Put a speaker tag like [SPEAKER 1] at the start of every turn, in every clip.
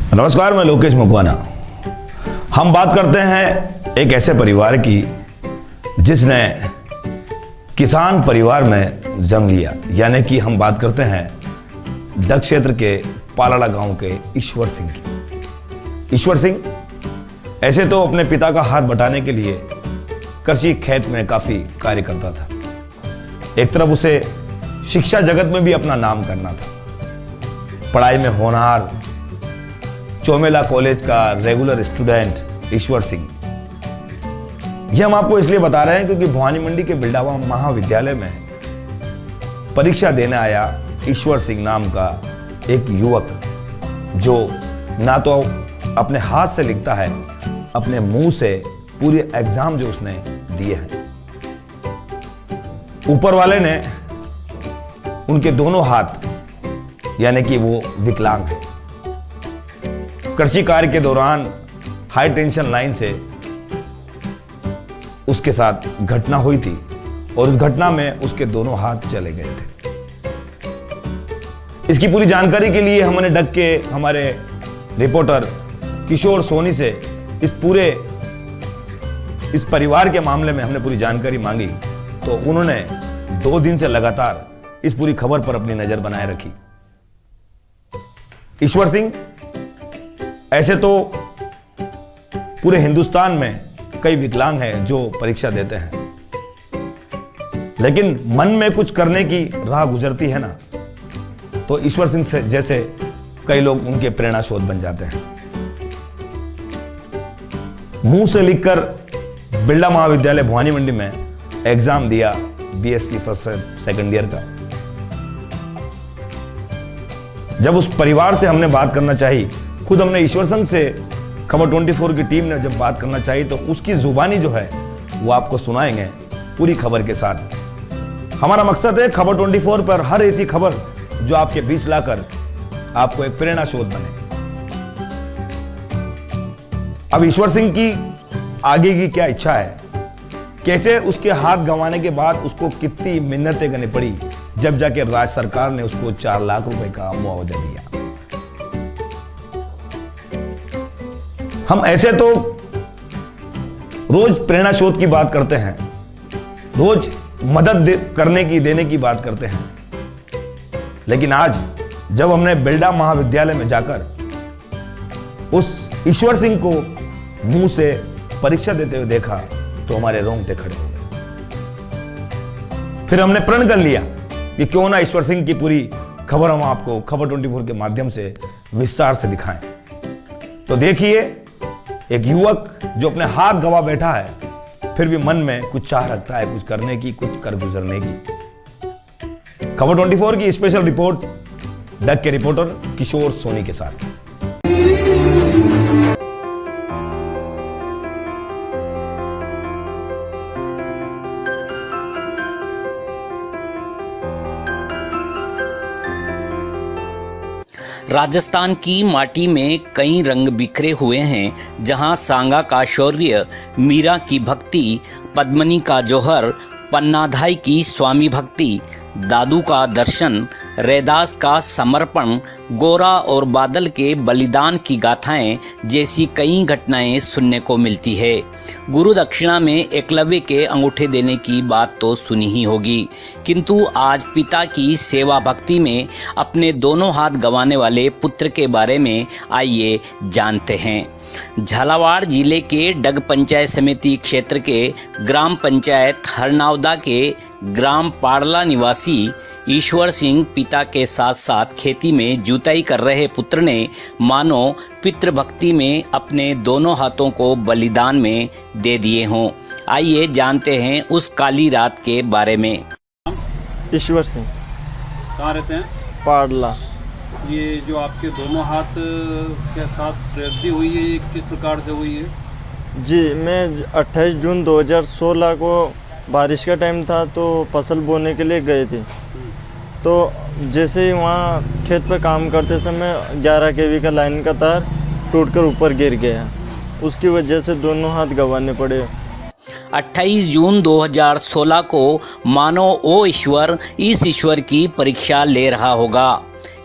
[SPEAKER 1] नमस्कार, मैं लोकेश मकवाना। हम बात करते हैं एक ऐसे परिवार की जिसने किसान परिवार में जन्म लिया, यानी कि हम बात करते हैं डग क्षेत्र के पालाड़ा गांव के ईश्वर सिंह की। ईश्वर सिंह ऐसे तो अपने पिता का हाथ बटाने के लिए कृषि खेत में काफी कार्य करता था। एक तरफ उसे शिक्षा जगत में भी अपना नाम करना था। पढ़ाई में होनहार चौमेला कॉलेज का रेगुलर स्टूडेंट ईश्वर सिंह। यह हम आपको इसलिए बता रहे हैं क्योंकि भवानी मंडी के बिल्डावा महाविद्यालय में परीक्षा देने आया ईश्वर सिंह नाम का एक युवक, जो ना तो अपने हाथ से लिखता है, अपने मुंह से पूरे एग्जाम जो उसने दिए हैं। ऊपर वाले ने उनके दोनों हाथ यानी कि वो विकलांग है। कृषि कार्य के दौरान हाई टेंशन लाइन से उसके साथ घटना हुई थी और उस घटना में उसके दोनों हाथ चले गए थे। इसकी पूरी जानकारी के लिए हमने डग के हमारे रिपोर्टर किशोर सोनी से इस परिवार के मामले में हमने पूरी जानकारी मांगी, तो उन्होंने 2 दिन से लगातार इस पूरी खबर पर अपनी नजर बनाए रखी। ईश्वर सिंह ऐसे तो पूरे हिंदुस्तान में कई विकलांग हैं जो परीक्षा देते हैं, लेकिन मन में कुछ करने की राह गुजरती है ना, तो ईश्वर सिंह से जैसे कई लोग उनके प्रेरणा स्रोत बन जाते हैं। मुंह से लिखकर बिरला महाविद्यालय भवानी मंडी में एग्जाम दिया बीएससी फर्स्ट सेकंड ईयर का। जब उस परिवार से हमने बात करना चाहिए, खुद हमने ईश्वर सिंह से खबर 24 की टीम ने जब बात करना चाहिए, तो उसकी जुबानी जो है वो आपको सुनाएंगे पूरी खबर के साथ। हमारा मकसद है खबर 24 पर हर ऐसी खबर जो आपके बीच लाकर आपको एक प्रेरणा स्रोत बने। अब ईश्वर सिंह की आगे की क्या इच्छा है, कैसे उसके हाथ गंवाने के बाद उसको कितनी मिन्नतें करनी पड़ी, जब जाके राज्य सरकार ने उसको 4 लाख रुपए का मुआवजा दिया। हम ऐसे तो रोज प्रेरणा स्रोत की बात करते हैं, रोज मदद देने की बात करते हैं, लेकिन आज जब हमने बिल्डा महाविद्यालय में जाकर उस ईश्वर सिंह को मुंह से परीक्षा देते हुए देखा तो हमारे रोंगटे खड़े हो गए। फिर हमने प्रण कर लिया कि क्यों ना ईश्वर सिंह की पूरी खबर हम आपको खबर 24 के माध्यम से विस्तार से दिखाएं। तो देखिए, एक युवक जो अपने हाथ गवा बैठा है, फिर भी मन में कुछ चाह रखता है, कुछ करने की, कुछ कर गुजरने की। खबर 24 की स्पेशल रिपोर्ट डग के रिपोर्टर किशोर सोनी के साथ।
[SPEAKER 2] राजस्थान की माटी में कई रंग बिखरे हुए हैं, जहां सांगा का शौर्य, मीरा की भक्ति, पद्मनी का जौहर, पन्नाधाई की स्वामी भक्ति, दादू का दर्शन, रैदास का समर्पण, गोरा और बादल के बलिदान की गाथाएं जैसी कई घटनाएं सुनने को मिलती है। गुरु दक्षिणा में एकलव्य के अंगूठे देने की बात तो सुनी ही होगी, किंतु आज पिता की सेवा भक्ति में अपने दोनों हाथ गंवाने वाले पुत्र के बारे में आइए जानते हैं। झालावाड़ जिले के डग पंचायत समिति क्षेत्र के ग्राम पंचायत हरनावदा के ग्राम पाड़ला निवासी ईश्वर सिंह पिता के साथ साथ खेती में जुताई कर रहे पुत्र ने मानो पितृभक्ति में अपने दोनों हाथों को बलिदान में दे दिए हों। आइए जानते हैं उस काली रात के बारे में।
[SPEAKER 3] ईश्वर सिंह।
[SPEAKER 4] कहाँ रहते हैं?
[SPEAKER 3] पाड़ला।
[SPEAKER 4] ये जो आपके दोनों हाथ के साथ ट्रेजेडी हुई है, ये किस प्रकार से हुई है?
[SPEAKER 3] जी, मैं 28 जून 2016 को बारिश का टाइम था, तो फसल बोने के लिए गए थे। तो जैसे ही वहाँ खेत पर काम करते समय 11 kV का लाइन का तार टूटकर ऊपर गिर गया, उसकी वजह से दोनों हाथ गंवाने पड़े।
[SPEAKER 2] 28 जून 2016 को मानो ओ ईश्वर इस ईश्वर की परीक्षा ले रहा होगा।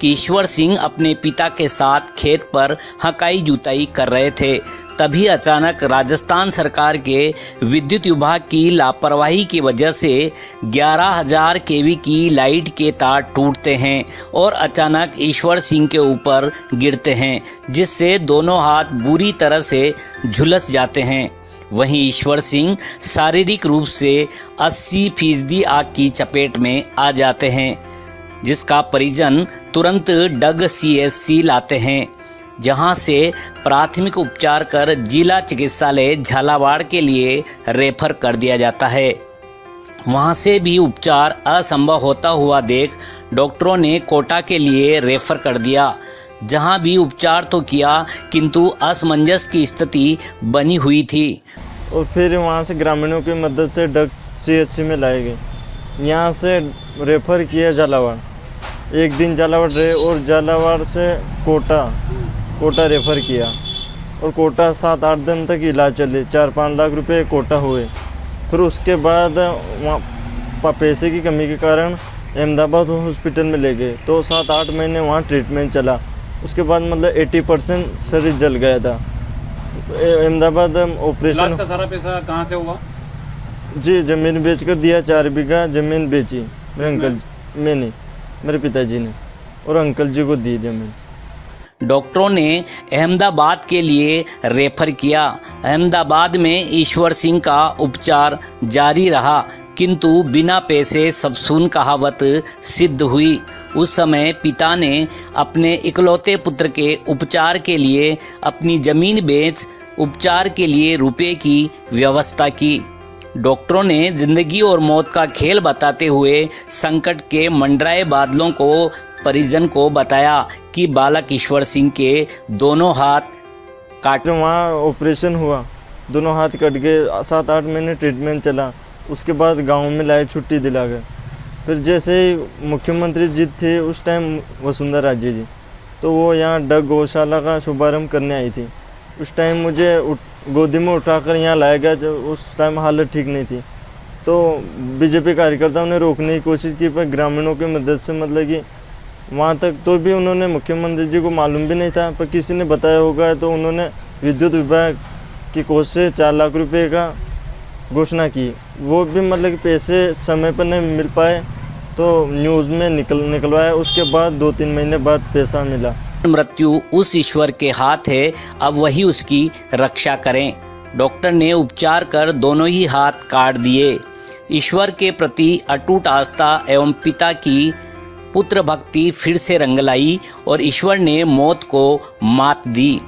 [SPEAKER 2] कि ईश्वर सिंह अपने पिता के साथ खेत पर हकाई जुताई कर रहे थे। तभी अचानक राजस्थान सरकार के विद्युत विभाग की लापरवाही की वजह से 11,000 केवी की लाइट के तार टूटते हैं और अचानक ईश्वर सिंह के ऊपर गिरते हैं, जिससे दोनों हाथ बुरी तरह से झुलस जाते हैं। वहीं ईश्वर सिंह शारीरिक रूप से 80% आग की चपेट में आ जाते हैं, जिसका परिजन तुरंत डग CHC लाते हैं, जहां से प्राथमिक उपचार कर जिला चिकित्सालय झालावाड़ के लिए रेफर कर दिया जाता है। वहां से भी उपचार असंभव होता हुआ देख डॉक्टरों ने कोटा के लिए रेफर कर दिया, जहां भी उपचार तो किया किंतु असमंजस की स्थिति बनी हुई थी।
[SPEAKER 3] और फिर वहाँ से ग्रामीणों की मदद से डग CHC में लाए गए। यहाँ से रेफ़र किया झालावाड़, एक दिन झालावाड़ रहे और झालावाड़ से कोटा रेफ़र किया और कोटा 7-8 दिन तक इलाज चले। 4-5 लाख रुपए कोटा हुए। फिर उसके बाद वहाँ पैसे की कमी के कारण अहमदाबाद हॉस्पिटल में ले गए, तो 7-8 महीने वहाँ ट्रीटमेंट चला। उसके बाद मतलब 80% शरीर जल गया था। अहमदाबाद ऑपरेशन।
[SPEAKER 4] इलाज का सारा पैसा कहाँ से हुआ?
[SPEAKER 3] जी, ज़मीन बेचकर दिया। 4 बीघा ज़मीन बेची मेरे अंकल, मैंने, मेरे पिताजी ने, और अंकल जी को दी ज़मीन।
[SPEAKER 2] डॉक्टरों ने अहमदाबाद के लिए रेफर किया। अहमदाबाद में ईश्वर सिंह का उपचार जारी रहा, किंतु बिना पैसे सब सुन कहावत सिद्ध हुई। उस समय पिता ने अपने इकलौते पुत्र के उपचार के लिए अपनी ज़मीन बेच उपचार के लिए रुपए की व्यवस्था की। डॉक्टरों ने जिंदगी और मौत का खेल बताते हुए संकट के मंडराए बादलों को परिजन को बताया कि बालक ईश्वर सिंह के दोनों हाथ काट।
[SPEAKER 3] वहाँ ऑपरेशन हुआ, दोनों हाथ कट गए। 7-8 महीने ट्रीटमेंट चला। उसके बाद गांव में लाए, छुट्टी दिला गए। फिर जैसे ही मुख्यमंत्री जी थे उस टाइम वसुंधरा राजे जी, तो वो यहाँ डग गौशाला का शुभारंभ करने आई थी। उस टाइम मुझे गोदी में उठाकर यहाँ लाया गया, जब उस टाइम हालत ठीक नहीं थी। तो बीजेपी कार्यकर्ताओं ने रोकने की कोशिश की, पर ग्रामीणों की मदद से मतलब कि वहाँ तक तो भी उन्होंने, मुख्यमंत्री जी को मालूम भी नहीं था, पर किसी ने बताया होगा, तो उन्होंने विद्युत विभाग की कोष से 4 लाख रुपए का घोषणा की। वो भी मतलब कि पैसे समय पर नहीं मिल पाए, तो न्यूज़ में निकलवाया। उसके बाद 2-3 महीने बाद पैसा मिला।
[SPEAKER 2] मृत्यु उस ईश्वर के हाथ है, अब वही उसकी रक्षा करें। डॉक्टर ने उपचार कर दोनों ही हाथ काट दिए। ईश्वर के प्रति अटूट आस्था एवं पिता की पुत्र भक्ति फिर से रंग लाई और ईश्वर ने मौत को मात दी।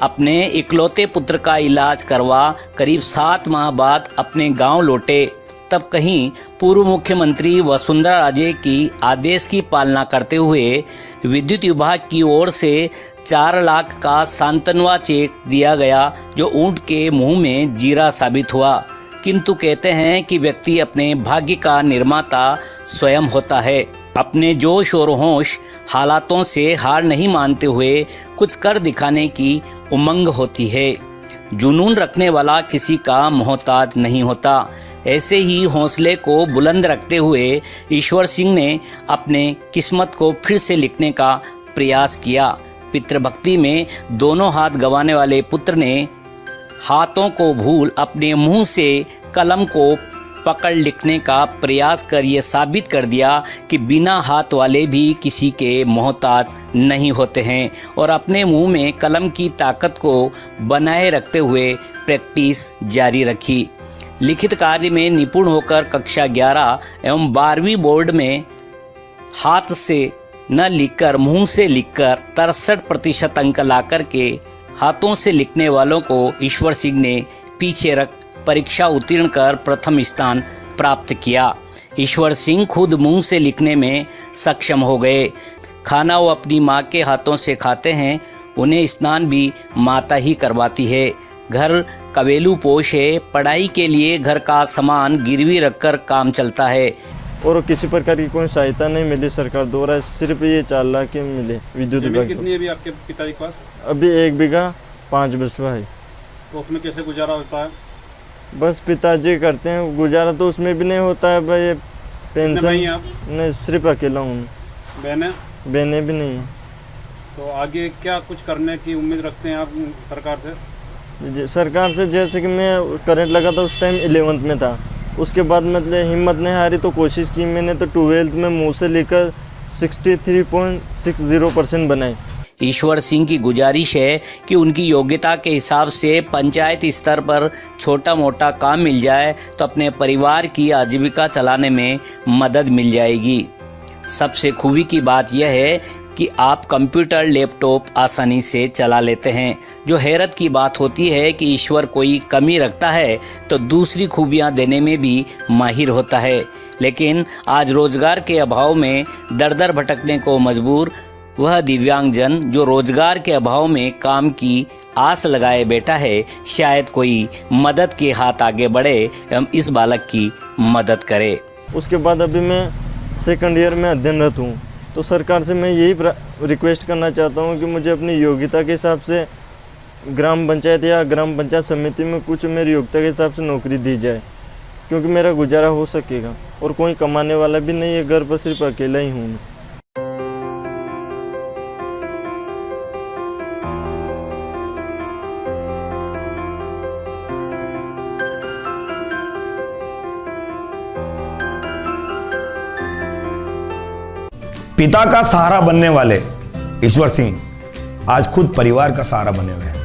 [SPEAKER 2] अपने इकलौते पुत्र का इलाज करवा करीब 7 माह बाद अपने गांव लौटे, तब कहीं पूर्व मुख्यमंत्री वसुंधरा राजे की आदेश की पालना करते हुए विद्युत विभाग की ओर से 4 लाख का सांत्वना चेक दिया गया, जो ऊंट के मुंह में जीरा साबित हुआ। किंतु कहते हैं कि व्यक्ति अपने भाग्य का निर्माता स्वयं होता है। अपने जोश और होश हालातों से हार नहीं मानते हुए कुछ कर दिखाने की उमंग होती है। जुनून रखने वाला किसी का मोहताज नहीं होता। ऐसे ही हौसले को बुलंद रखते हुए ईश्वर सिंह ने अपने किस्मत को फिर से लिखने का प्रयास किया। पितृभक्ति में दोनों हाथ गंवाने वाले पुत्र ने हाथों को भूल अपने मुंह से कलम को पकड़ लिखने का प्रयास कर ये साबित कर दिया कि बिना हाथ वाले भी किसी के मोहताज नहीं होते हैं, और अपने मुंह में कलम की ताकत को बनाए रखते हुए प्रैक्टिस जारी रखी। लिखित कार्य में निपुण होकर कक्षा 11 एवं 12वीं बोर्ड में हाथ से न लिखकर मुंह से लिखकर 63% अंक लाकर के हाथों से लिखने वालों को ईश्वर सिंह ने पीछे रख परीक्षा उत्तीर्ण कर प्रथम स्थान प्राप्त किया। ईश्वर सिंह खुद मुंह से लिखने में सक्षम हो गए। खाना वो अपनी माँ के हाथों से खाते हैं, उन्हें स्नान भी माता ही करवाती है। घर कवेलू पोष है, पढ़ाई के लिए घर का सामान गिरवी रखकर काम चलता है।
[SPEAKER 3] और किसी प्रकार की कोई सहायता नहीं मिली सरकार द्वारा, सिर्फ ये 4 लाख के मिले विद्युत विभाग।
[SPEAKER 4] कितनी है अभी आपके पिताजी के पास?
[SPEAKER 3] अभी 1 बीघा 5 बिस्वा है।
[SPEAKER 4] तो उसमें कैसे गुजारा होता है?
[SPEAKER 3] बस पिताजी करते हैं गुजारा, तो उसमें भी नहीं होता है भाई। पेंशन
[SPEAKER 4] भाई आप?
[SPEAKER 3] नहीं, सिर्फ अकेला हूँ।
[SPEAKER 4] बहन है?
[SPEAKER 3] बहनें भी नहीं हैं।
[SPEAKER 4] तो आगे क्या कुछ करने की उम्मीद रखते हैं आप सरकार से?
[SPEAKER 3] सरकार से जैसे कि मैं करंट लगा था उस टाइम 11th में था, उसके बाद मतलब हिम्मत नहीं हारी तो कोशिश की मैंने, तो 12th में मुँह से लेकर 63.60% बनाए।
[SPEAKER 2] ईश्वर सिंह की गुजारिश है कि उनकी योग्यता के हिसाब से पंचायत स्तर पर छोटा मोटा काम मिल जाए तो अपने परिवार की आजीविका चलाने में मदद मिल जाएगी। सबसे खूबी की बात यह है कि आप कंप्यूटर लैपटॉप आसानी से चला लेते हैं। जो हैरत की बात होती है कि ईश्वर कोई कमी रखता है तो दूसरी खूबियां देने में भी माहिर होता है, लेकिन आज रोजगार के अभाव में दर दर भटकने को मजबूर वह दिव्यांगजन जो रोजगार के अभाव में काम की आस लगाए बैठा है, शायद कोई मदद के हाथ आगे बढ़े एवं इस बालक की मदद करे।
[SPEAKER 3] उसके बाद अभी मैं 2nd ईयर में अध्ययनरत हूँ, तो सरकार से मैं यही रिक्वेस्ट करना चाहता हूँ कि मुझे अपनी योग्यता के हिसाब से ग्राम पंचायत या ग्राम पंचायत समिति में कुछ मेरी योग्यता के हिसाब से नौकरी दी जाए, क्योंकि मेरा गुजारा हो सकेगा और कोई कमाने वाला भी नहीं है, घर पर सिर्फ अकेला ही हूँ।
[SPEAKER 1] पिता का सहारा बनने वाले ईश्वर सिंह आज खुद परिवार का सहारा बने हुए हैं,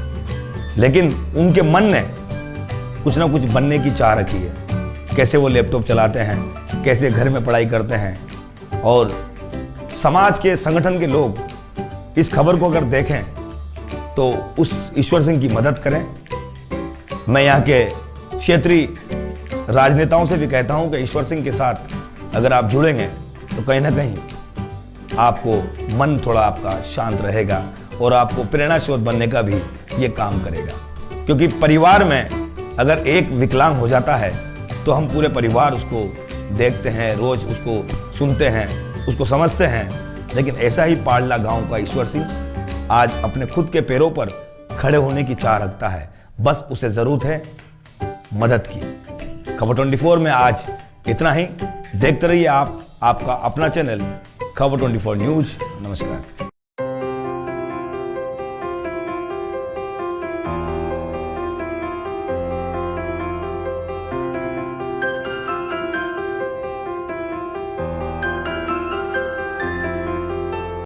[SPEAKER 1] लेकिन उनके मन ने कुछ ना कुछ बनने की चाह रखी है। कैसे वो लैपटॉप चलाते हैं, कैसे घर में पढ़ाई करते हैं, और समाज के संगठन के लोग इस खबर को अगर देखें तो उस ईश्वर सिंह की मदद करें। मैं यहाँ के क्षेत्रीय राजनेताओं से भी कहता हूँ कि ईश्वर सिंह के साथ अगर आप जुड़ेंगे तो कहीं ना कहीं आपको मन थोड़ा आपका शांत रहेगा और आपको प्रेरणा स्रोत बनने का भी ये काम करेगा। क्योंकि परिवार में अगर एक विकलांग हो जाता है तो हम पूरे परिवार उसको देखते हैं, रोज उसको सुनते हैं, उसको समझते हैं। लेकिन ऐसा ही पाडला गांव का ईश्वर सिंह आज अपने खुद के पैरों पर खड़े होने की चाह रखता है, बस उसे जरूरत है मदद की। खबर 24 में आज इतना ही। देखते रहिए आप, आपका अपना चैनल खबर 24 न्यूज। नमस्कार।